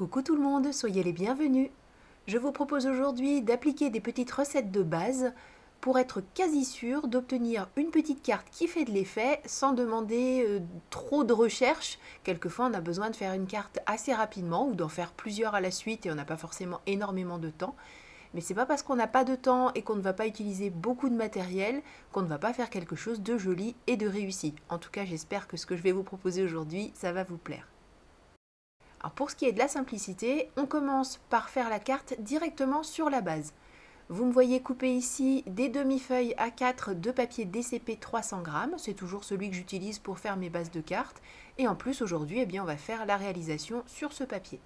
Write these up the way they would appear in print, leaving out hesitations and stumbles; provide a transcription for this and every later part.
Coucou tout le monde, soyez les bienvenus. Je vous propose aujourd'hui d'appliquer des petites recettes de base pour être quasi sûr d'obtenir une petite carte qui fait de l'effet sans demander trop de recherche. Quelquefois on a besoin de faire une carte assez rapidement ou d'en faire plusieurs à la suite et on n'a pas forcément énormément de temps. Mais c'est pas parce qu'on n'a pas de temps et qu'on ne va pas utiliser beaucoup de matériel qu'on ne va pas faire quelque chose de joli et de réussi. En tout cas, j'espère que ce que je vais vous proposer aujourd'hui, ça va vous plaire. Alors pour ce qui est de la simplicité, on commence par faire la carte directement sur la base. Vous me voyez couper ici des demi-feuilles A4 de papier DCP 300 grammes, c'est toujours celui que j'utilise pour faire mes bases de cartes. Et en plus aujourd'hui, on va faire la réalisation sur ce papier.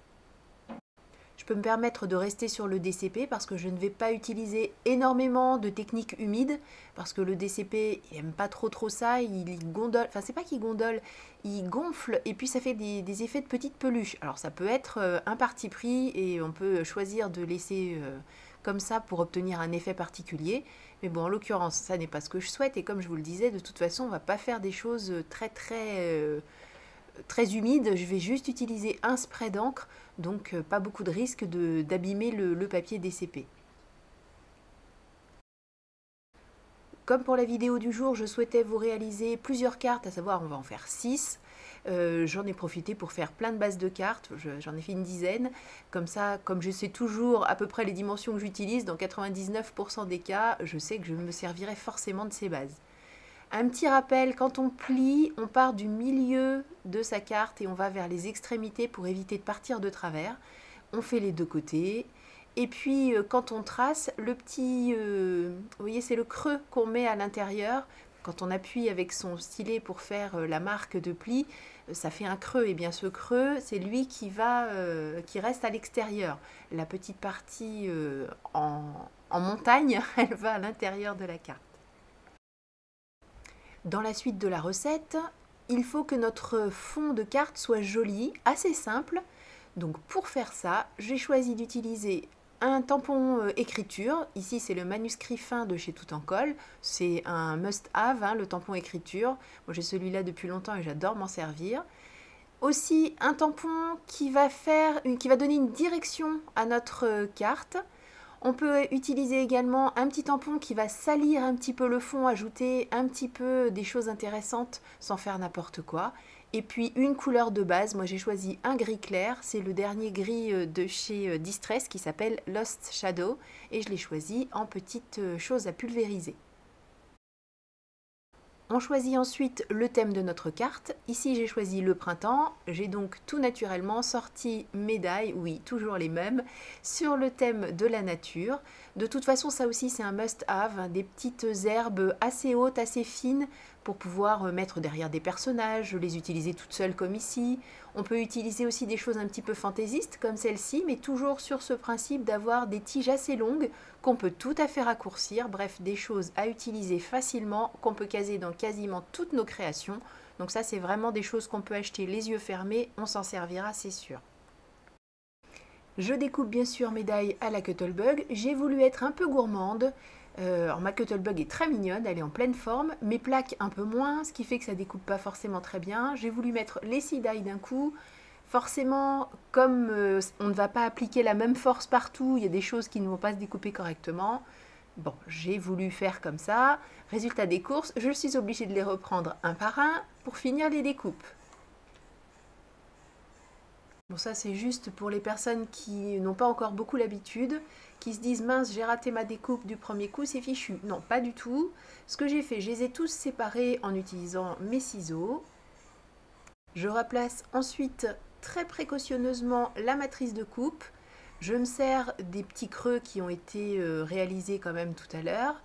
Je peux me permettre de rester sur le DCP parce que je ne vais pas utiliser énormément de techniques humides parce que le DCP il n'aime pas trop ça, il gondole, enfin c'est pas qu'il gondole, il gonfle et puis ça fait des effets de petites peluches. Alors ça peut être un parti pris et on peut choisir de laisser comme ça pour obtenir un effet particulier. Mais bon, en l'occurrence, ça n'est pas ce que je souhaite et comme je vous le disais, de toute façon, on ne va pas faire des choses très humide, je vais juste utiliser un spray d'encre, donc pas beaucoup de risque d'abîmer le papier DCP. Comme pour la vidéo du jour, je souhaitais vous réaliser plusieurs cartes, à savoir on va en faire 6. J'en ai profité pour faire plein de bases de cartes, j'en ai fait une dizaine. Comme ça, comme je sais toujours à peu près les dimensions que j'utilise, dans 99% des cas, je sais que je me servirai forcément de ces bases. Un petit rappel, quand on plie, on part du milieu de sa carte et on va vers les extrémités pour éviter de partir de travers. On fait les deux côtés. Et puis quand on trace, le petit, vous voyez, c'est le creux qu'on met à l'intérieur. Quand on appuie avec son stylet pour faire la marque de pli, ça fait un creux. Et bien ce creux, c'est lui qui reste à l'extérieur. La petite partie en montagne, elle va à l'intérieur de la carte. Dans la suite de la recette, il faut que notre fond de carte soit joli, assez simple. Donc pour faire ça, j'ai choisi d'utiliser un tampon écriture. Ici, c'est le manuscrit fin de chez Tout en Colle. C'est un must-have, le tampon écriture. Moi, j'ai celui-là depuis longtemps et j'adore m'en servir. Aussi, un tampon qui va donner une direction à notre carte. On peut utiliser également un petit tampon qui va salir un petit peu le fond, ajouter un petit peu des choses intéressantes sans faire n'importe quoi. Et puis une couleur de base, moi j'ai choisi un gris clair, c'est le dernier gris de chez Distress qui s'appelle Lost Shadow et je l'ai choisi en petites choses à pulvériser. On choisit ensuite le thème de notre carte. Ici, j'ai choisi le printemps. J'ai donc tout naturellement sorti mes die, oui, toujours les mêmes, sur le thème de la nature. De toute façon, ça aussi, c'est un must-have, des petites herbes assez hautes, assez fines, pour pouvoir mettre derrière des personnages, les utiliser toutes seules comme ici. On peut utiliser aussi des choses un petit peu fantaisistes comme celle-ci, mais toujours sur ce principe d'avoir des tiges assez longues qu'on peut tout à fait raccourcir. Bref, des choses à utiliser facilement, qu'on peut caser dans quasiment toutes nos créations. Donc ça, c'est vraiment des choses qu'on peut acheter les yeux fermés, on s'en servira, c'est sûr. Je découpe bien sûr mes die à la Cuttlebug. J'ai voulu être un peu gourmande. Alors ma Cuttlebug est très mignonne, elle est en pleine forme. Mes plaques un peu moins, ce qui fait que ça découpe pas forcément très bien. J'ai voulu mettre les 6 die d'un coup. Forcément, comme on ne va pas appliquer la même force partout, il y a des choses qui ne vont pas se découper correctement. Bon, j'ai voulu faire comme ça. Résultat des courses, je suis obligée de les reprendre un par un pour finir les découpes. Bon, ça c'est juste pour les personnes qui n'ont pas encore beaucoup l'habitude, qui se disent mince, j'ai raté ma découpe du premier coup, c'est fichu. Non, pas du tout. Ce que j'ai fait, je les ai tous séparés en utilisant mes ciseaux. Je replace ensuite très précautionneusement la matrice de coupe. Je me sers des petits creux qui ont été réalisés quand même tout à l'heure.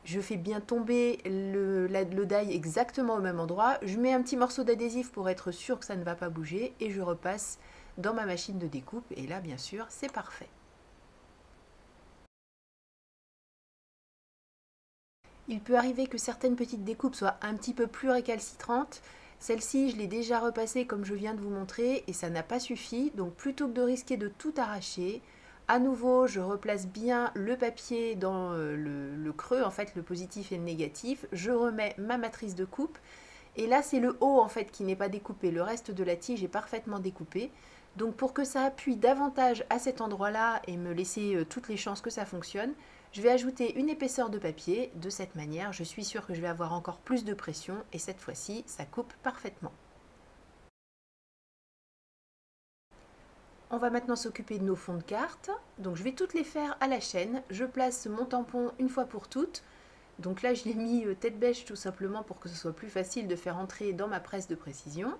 Je fais bien tomber le die exactement au même endroit. Je mets un petit morceau d'adhésif pour être sûr que ça ne va pas bouger et je repasse dans ma machine de découpe. Et là, bien sûr, c'est parfait. Il peut arriver que certaines petites découpes soient un petit peu plus récalcitrantes. Celle-ci, je l'ai déjà repassée comme je viens de vous montrer et ça n'a pas suffi. Donc plutôt que de risquer de tout arracher, à nouveau, je replace bien le papier dans le creux, en fait le positif et le négatif. Je remets ma matrice de coupe Et là, c'est le haut en fait qui n'est pas découpé. Le reste de la tige est parfaitement découpé. Donc pour que ça appuie davantage à cet endroit-là et me laisser toutes les chances que ça fonctionne, je vais ajouter une épaisseur de papier. De cette manière, je suis sûre que je vais avoir encore plus de pression et cette fois-ci, ça coupe parfaitement. On va maintenant s'occuper de nos fonds de cartes. Donc je vais toutes les faire à la chaîne. Je place mon tampon une fois pour toutes. Donc là, je l'ai mis tête bêche tout simplement pour que ce soit plus facile de faire entrer dans ma presse de précision.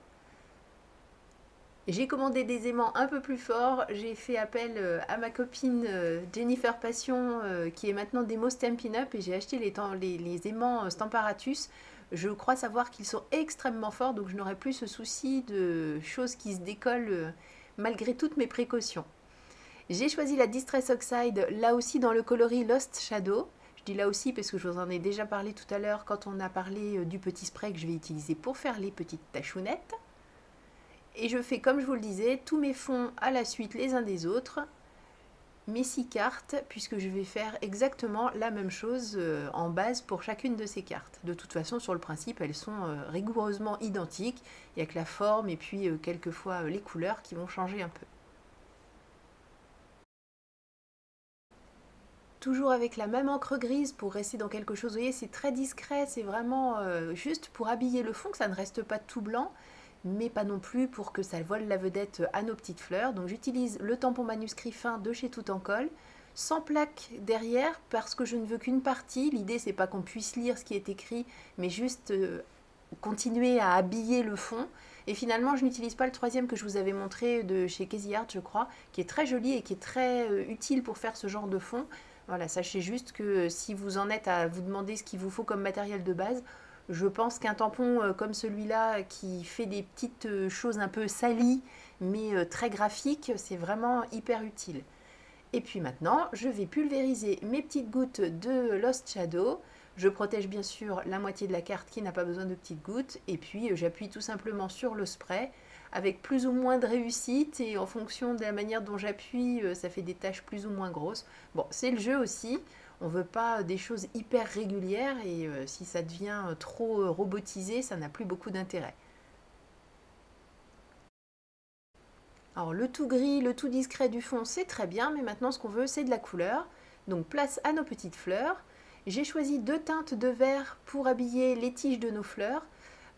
J'ai commandé des aimants un peu plus forts. J'ai fait appel à ma copine Jennifer Passion qui est maintenant des Stampin' Up et j'ai acheté les aimants Stamparatus. Je crois savoir qu'ils sont extrêmement forts, donc je n'aurai plus ce souci de choses qui se décollent malgré toutes mes précautions. J'ai choisi la Distress Oxide, là aussi dans le coloris Lost Shadow. Je dis là aussi parce que je vous en ai déjà parlé tout à l'heure quand on a parlé du petit spray que je vais utiliser pour faire les petites tachounettes. Et je fais, comme je vous le disais, tous mes fonds à la suite les uns des autres, mes 6 cartes, puisque je vais faire exactement la même chose en base pour chacune de ces cartes. De toute façon, sur le principe, elles sont rigoureusement identiques. Il n'y a que la forme et puis quelquefois les couleurs qui vont changer un peu. Toujours avec la même encre grise pour rester dans quelque chose, vous voyez, c'est très discret, c'est vraiment juste pour habiller le fond, que ça ne reste pas tout blanc, mais pas non plus pour que ça vole la vedette à nos petites fleurs. Donc j'utilise le tampon manuscrit fin de chez Tout en Colle, sans plaque derrière, parce que je ne veux qu'une partie. L'idée, c'est pas qu'on puisse lire ce qui est écrit, mais juste continuer à habiller le fond. Et finalement, je n'utilise pas le troisième que je vous avais montré de chez Casey Art, je crois, qui est très joli et qui est très utile pour faire ce genre de fond. Voilà, sachez juste que si vous en êtes à vous demander ce qu'il vous faut comme matériel de base, je pense qu'un tampon comme celui-là qui fait des petites choses un peu salies mais très graphiques, c'est vraiment hyper utile. Et puis maintenant, je vais pulvériser mes petites gouttes de Lost Shadow. Je protège bien sûr la moitié de la carte qui n'a pas besoin de petites gouttes. Et puis j'appuie tout simplement sur le spray avec plus ou moins de réussite. Et en fonction de la manière dont j'appuie, ça fait des taches plus ou moins grosses. Bon, c'est le jeu aussi. On ne veut pas des choses hyper régulières. Et si ça devient trop robotisé, ça n'a plus beaucoup d'intérêt. Alors le tout gris, le tout discret du fond, c'est très bien, mais maintenant ce qu'on veut, c'est de la couleur. Donc place à nos petites fleurs. J'ai choisi 2 teintes de vert pour habiller les tiges de nos fleurs.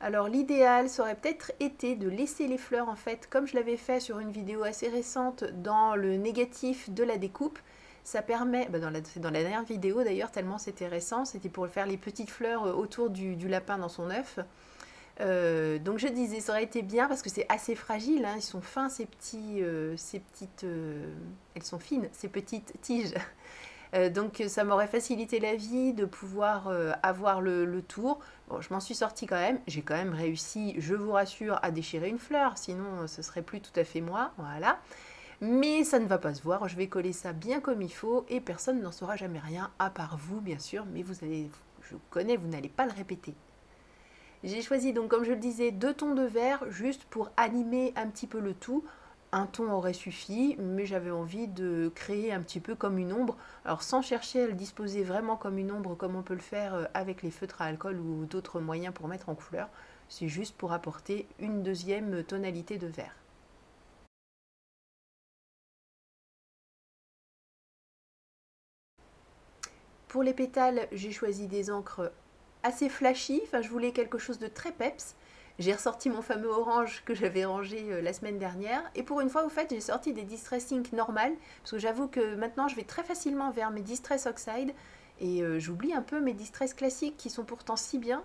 Alors l'idéal serait peut-être été de laisser les fleurs en fait, comme je l'avais fait sur une vidéo assez récente, dans le négatif de la découpe. Ça permet, c'est dans la dernière vidéo d'ailleurs, tellement c'était récent, c'était pour faire les petites fleurs autour du lapin dans son œuf. Donc je disais, ça aurait été bien parce que c'est assez fragile, hein, ils sont fins elles sont fines ces petites tiges. Donc ça m'aurait facilité la vie de pouvoir avoir le tour. Bon, je m'en suis sortie quand même, j'ai quand même réussi, je vous rassure, à déchirer une fleur, sinon ce serait plus tout à fait moi, voilà. Mais ça ne va pas se voir, je vais coller ça bien comme il faut et personne n'en saura jamais rien, à part vous bien sûr, mais je vous connais, vous n'allez pas le répéter. J'ai choisi donc, comme je le disais, 2 tons de vert juste pour animer un petit peu le tout. Un ton aurait suffi, mais j'avais envie de créer un petit peu comme une ombre. Alors sans chercher à le disposer vraiment comme une ombre, comme on peut le faire avec les feutres à alcool ou d'autres moyens pour mettre en couleur. C'est juste pour apporter une deuxième tonalité de vert. Pour les pétales, j'ai choisi des encres assez flashy, enfin je voulais quelque chose de très peps. J'ai ressorti mon fameux orange que j'avais rangé la semaine dernière. Et pour une fois, au fait, j'ai sorti des Distress Ink normales. Parce que j'avoue que maintenant, je vais très facilement vers mes Distress Oxide. Et j'oublie un peu mes Distress classiques qui sont pourtant si bien.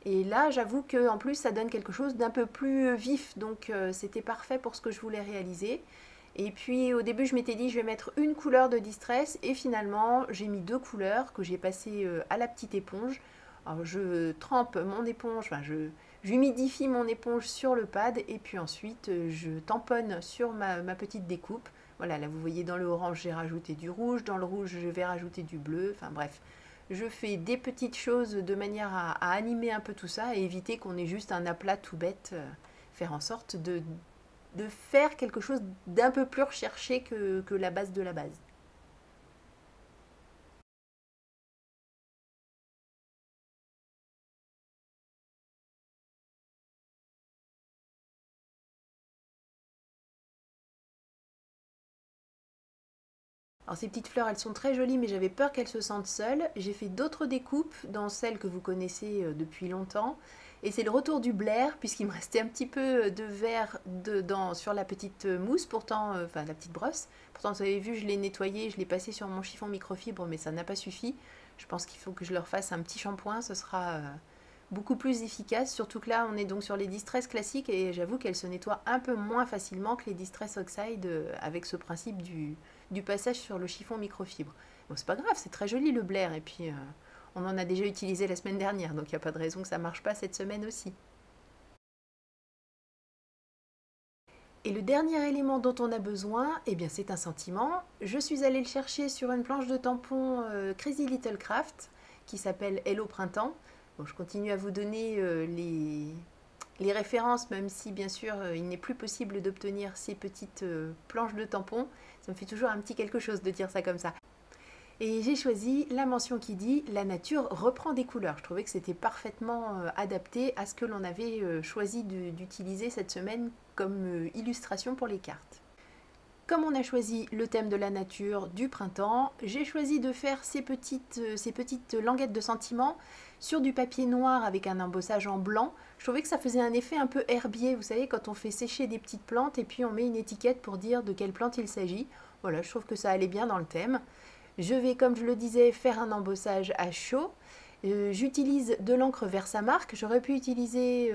Et là, j'avoue qu'en plus, ça donne quelque chose d'un peu plus vif. Donc c'était parfait pour ce que je voulais réaliser. Et puis au début, je m'étais dit, je vais mettre une couleur de Distress. Et finalement, j'ai mis 2 couleurs que j'ai passées à la petite éponge. Alors je trempe mon éponge, j'humidifie mon éponge sur le pad et puis ensuite je tamponne sur ma petite découpe. Voilà, là vous voyez dans le orange j'ai rajouté du rouge, dans le rouge je vais rajouter du bleu, enfin bref. Je fais des petites choses de manière à animer un peu tout ça et éviter qu'on ait juste un aplat tout bête, faire en sorte de faire quelque chose d'un peu plus recherché que la base de la base. Alors ces petites fleurs, elles sont très jolies, mais j'avais peur qu'elles se sentent seules. J'ai fait d'autres découpes, dans celles que vous connaissez depuis longtemps. Et c'est le retour du Blair, puisqu'il me restait un petit peu de vert sur la petite mousse, pourtant, enfin la petite brosse. Pourtant, vous avez vu, je l'ai nettoyé, je l'ai passé sur mon chiffon microfibre, mais ça n'a pas suffi. Je pense qu'il faut que je leur fasse un petit shampoing, ce sera beaucoup plus efficace. Surtout que là, on est donc sur les Distress classiques, et j'avoue qu'elles se nettoient un peu moins facilement que les Distress Oxide, avec ce principe du passage sur le chiffon microfibre. Bon, c'est pas grave, c'est très joli le Blair, et puis on en a déjà utilisé la semaine dernière, donc il n'y a pas de raison que ça ne marche pas cette semaine aussi. Et le dernier élément dont on a besoin, eh bien c'est un sentiment. Je suis allée le chercher sur une planche de tampon Crazy Little Craft qui s'appelle Hello Printemps. Bon, je continue à vous donner les références, même si bien sûr il n'est plus possible d'obtenir ces petites planches de tampon. Ça me fait toujours un petit quelque chose de dire ça comme ça. Et j'ai choisi la mention qui dit « La nature reprend des couleurs ». Je trouvais que c'était parfaitement adapté à ce que l'on avait choisi d'utiliser cette semaine comme illustration pour les cartes. Comme on a choisi le thème de la nature du printemps, j'ai choisi de faire ces petites languettes de sentiments sur du papier noir avec un embossage en blanc. Je trouvais que ça faisait un effet un peu herbier, vous savez, quand on fait sécher des petites plantes et puis on met une étiquette pour dire de quelle plante il s'agit. Voilà, je trouve que ça allait bien dans le thème. Je vais, comme je le disais, faire un embossage à chaud. J'utilise de l'encre Versamark. J'aurais pu utiliser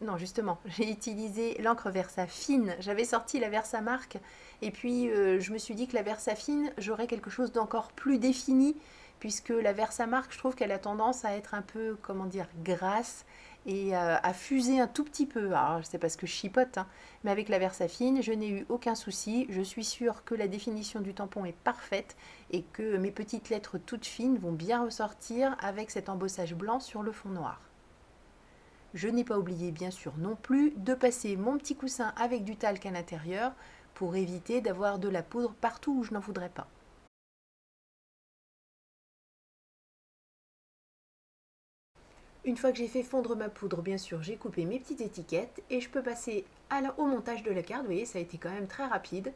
Non, justement, j'ai utilisé l'encre Versa fine. J'avais sorti la Versamark et puis je me suis dit que la Versa fine, j'aurais quelque chose d'encore plus défini puisque la Versamark, je trouve qu'elle a tendance à être un peu, comment dire, grasse et à fuser un tout petit peu. Alors, c'est parce que je chipote, hein, mais avec la Versafine, je n'ai eu aucun souci. Je suis sûre que la définition du tampon est parfaite et que mes petites lettres toutes fines vont bien ressortir avec cet embossage blanc sur le fond noir. Je n'ai pas oublié, bien sûr, non plus de passer mon petit coussin avec du talc à l'intérieur pour éviter d'avoir de la poudre partout où je n'en voudrais pas. Une fois que j'ai fait fondre ma poudre, bien sûr, j'ai coupé mes petites étiquettes et je peux passer au montage de la carte. Vous voyez, ça a été quand même très rapide.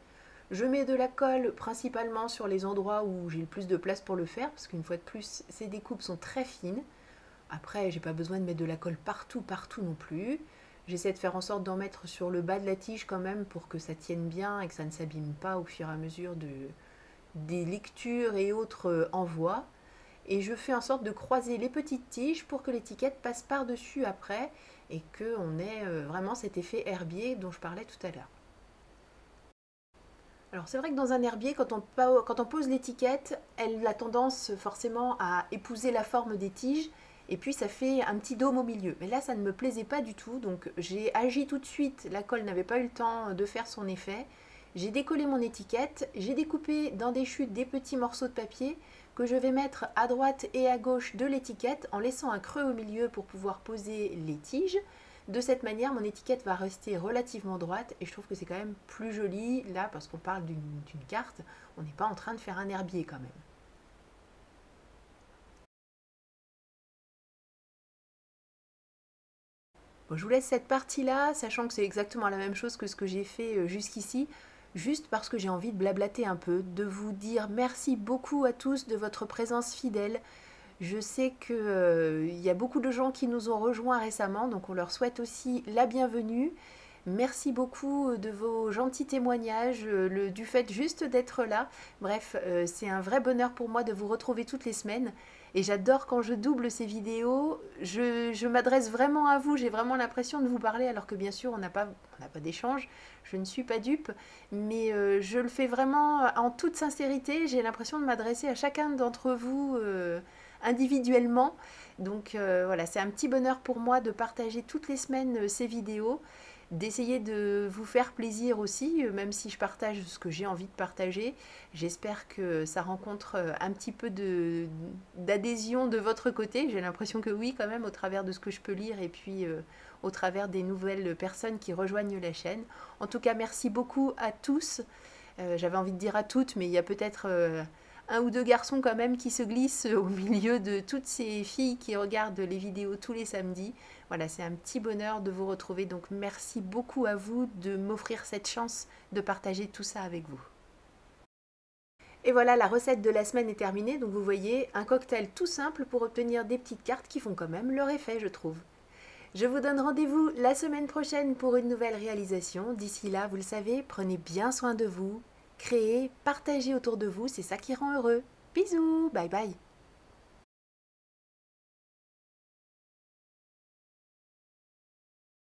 Je mets de la colle principalement sur les endroits où j'ai le plus de place pour le faire, parce qu'une fois de plus, ces découpes sont très fines. Après, j'ai pas besoin de mettre de la colle partout non plus. J'essaie de faire en sorte d'en mettre sur le bas de la tige quand même pour que ça tienne bien et que ça ne s'abîme pas au fur et à mesure des lectures et autres envois. Et je fais en sorte de croiser les petites tiges pour que l'étiquette passe par-dessus après et qu'on ait vraiment cet effet herbier dont je parlais tout à l'heure. Alors c'est vrai que dans un herbier, quand on pose l'étiquette, elle a tendance forcément à épouser la forme des tiges et puis ça fait un petit dôme au milieu. Mais là, ça ne me plaisait pas du tout, donc j'ai agi tout de suite. La colle n'avait pas eu le temps de faire son effet. J'ai décollé mon étiquette, j'ai découpé dans des chutes des petits morceaux de papier que je vais mettre à droite et à gauche de l'étiquette en laissant un creux au milieu pour pouvoir poser les tiges. De cette manière, mon étiquette va rester relativement droite et je trouve que c'est quand même plus joli là parce qu'on parle d'une carte, on n'est pas en train de faire un herbier quand même. Bon, je vous laisse cette partie-là, sachant que c'est exactement la même chose que ce que j'ai fait jusqu'ici, juste parce que j'ai envie de blablater un peu, de vous dire merci beaucoup à tous de votre présence fidèle. Je sais qu'il y a beaucoup de gens qui nous ont rejoints récemment, donc on leur souhaite aussi la bienvenue. Merci beaucoup de vos gentils témoignages, du fait juste d'être là. Bref, c'est un vrai bonheur pour moi de vous retrouver toutes les semaines. Et j'adore quand je double ces vidéos. Je m'adresse vraiment à vous. J'ai vraiment l'impression de vous parler alors que bien sûr on n'a pas d'échange. Je ne suis pas dupe. Mais je le fais vraiment en toute sincérité. J'ai l'impression de m'adresser à chacun d'entre vous individuellement. Donc voilà, c'est un petit bonheur pour moi de partager toutes les semaines ces vidéos, d'essayer de vous faire plaisir aussi, même si je partage ce que j'ai envie de partager. J'espère que ça rencontre un petit peu d'adhésion de votre côté. J'ai l'impression que oui, quand même, au travers de ce que je peux lire et puis au travers des nouvelles personnes qui rejoignent la chaîne. En tout cas, merci beaucoup à tous. J'avais envie de dire à toutes, mais il y a peut-être un ou deux garçons quand même qui se glissent au milieu de toutes ces filles qui regardent les vidéos tous les samedis. Voilà, c'est un petit bonheur de vous retrouver, donc merci beaucoup à vous de m'offrir cette chance de partager tout ça avec vous. Et voilà, la recette de la semaine est terminée, donc vous voyez, un cocktail tout simple pour obtenir des petites cartes qui font quand même leur effet, je trouve. Je vous donne rendez-vous la semaine prochaine pour une nouvelle réalisation. D'ici là, vous le savez, prenez bien soin de vous, créez, partagez autour de vous, c'est ça qui rend heureux. Bisous, bye bye.